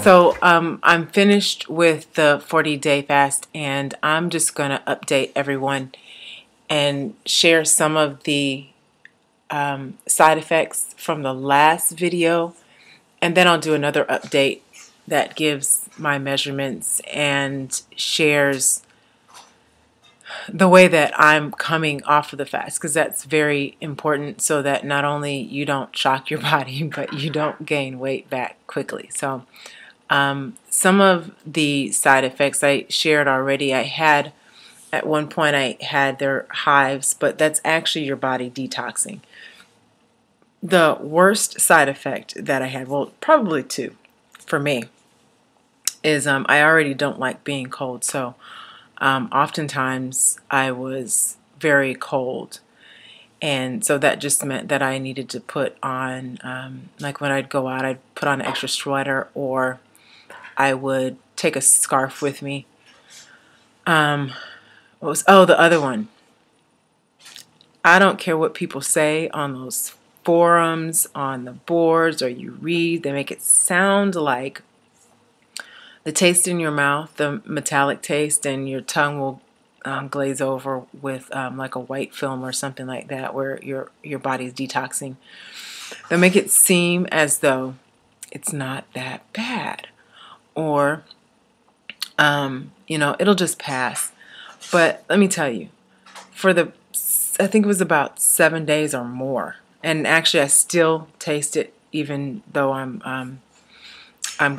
So I'm finished with the 40-day fast, and I'm just going to update everyone and share some of the side effects from the last video, and then I'll do another update that gives my measurements and shares the way that I'm coming off of the fast, because that's very important so that not only you don't shock your body, but you don't gain weight back quickly. So some of the side effects I shared already. At one point I had their hives, but that's actually your body detoxing. The worst side effect that I had, well, probably two for me, is I already don't like being cold. So oftentimes I was very cold. And so that just meant that I needed to put on, like when I'd go out, I'd put on an extra sweater, or I would take a scarf with me. The other one. I don't care what people say on those forums, on the boards, or you read. They make it sound like the taste in your mouth, the metallic taste, and your tongue will glaze over with like a white film or something like that, where your body's detoxing. They'll make it seem as though it's not that bad, or it'll just pass. But let me tell you, I think it was about 7 days or more, and actually I still taste it even though I'm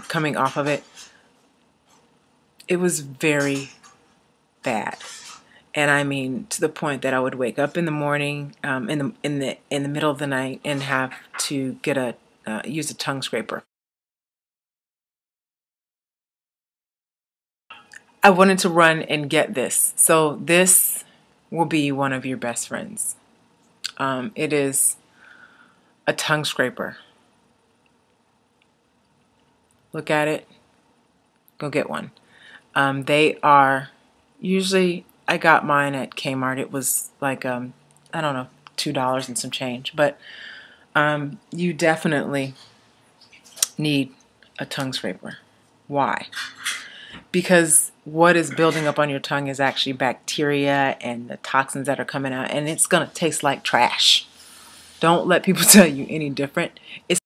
coming off of it. It was very bad, and I mean to the point that I would wake up in the morning, in the middle of the night, and have to get use a tongue scraper. I wanted to run and get this. So this will be one of your best friends. It is a tongue scraper. Look at it. Go get one. They are usually, I got mine at Kmart. It was like, I don't know, $2 and some change. But you definitely need a tongue scraper. Why? Because what is building up on your tongue is actually bacteria and the toxins that are coming out, and it's going to taste like trash. Don't let people tell you any different. It's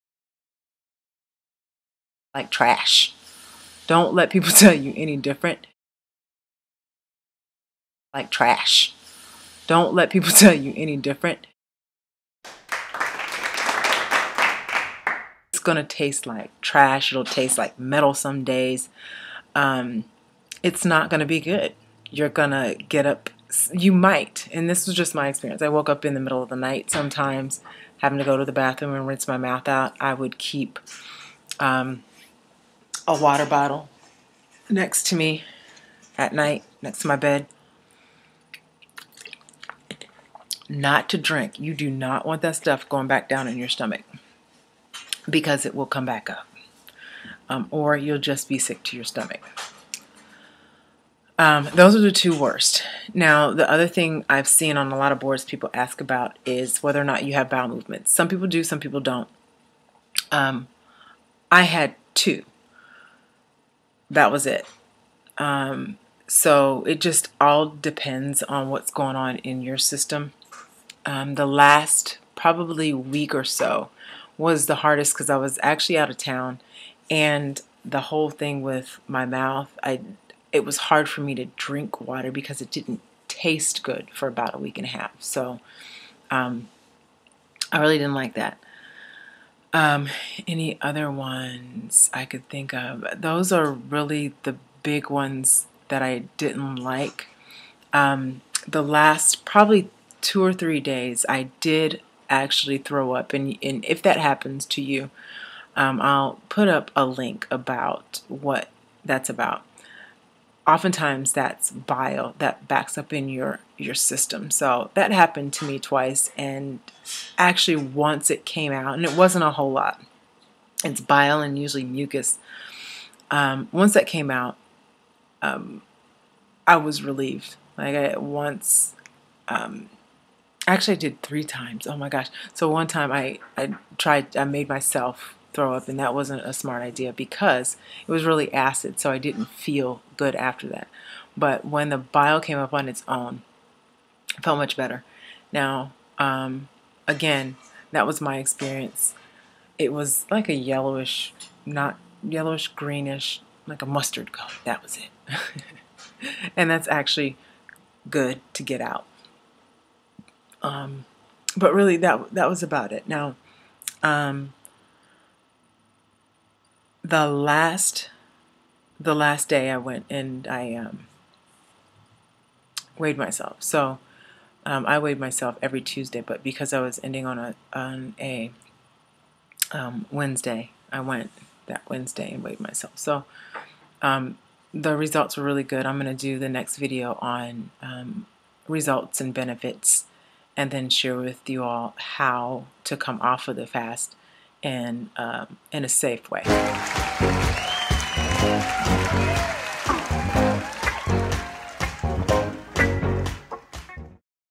like trash. Don't let people tell you any different. Like trash. Don't let people tell you any different. It's going to taste like trash. It'll taste like metal some days. It's not going to be good. You're going to get up. You might, and this was just my experience. I woke up in the middle of the night sometimes, having to go to the bathroom and rinse my mouth out. I would keep a water bottle next to me at night, next to my bed. Not to drink. You do not want that stuff going back down in your stomach, because it will come back up. Or you'll just be sick to your stomach. Those are the two worst. Now, the other thing I've seen on a lot of boards people ask about is whether or not you have bowel movements. Some people do, some people don't. I had 2. That was it. So it just all depends on what's going on in your system. The last probably week or so was the hardest, because I was actually out of town, and the whole thing with my mouth, it was hard for me to drink water because it didn't taste good for about a week and a half. So I really didn't like that. Any other ones I could think of? Those are really the big ones that I didn't like. The last probably 2 or 3 days I did actually throw up, and if that happens to you, I'll put up a link about what that's about. Oftentimes that's bile that backs up in your system. So that happened to me twice, and actually once it came out, and it wasn't a whole lot. It's bile and usually mucus. Once that came out, I was relieved. Like actually I did 3 times. Oh my gosh. So one time I made myself throw up, and that wasn't a smart idea because it was really acid, so I didn't feel good after that. But when the bile came up on its own, I felt much better. Now, again, that was my experience. It was like a yellowish, not yellowish, greenish, like a mustard color. That was it. And that's actually good to get out. But really, that was about it. Now, the last day I went and I weighed myself. So I weighed myself every Tuesday, but because I was ending on a Wednesday, I went that Wednesday and weighed myself. So the results were really good. I'm going to do the next video on results and benefits, and then share with you all how to come off of the fast and in a safe way.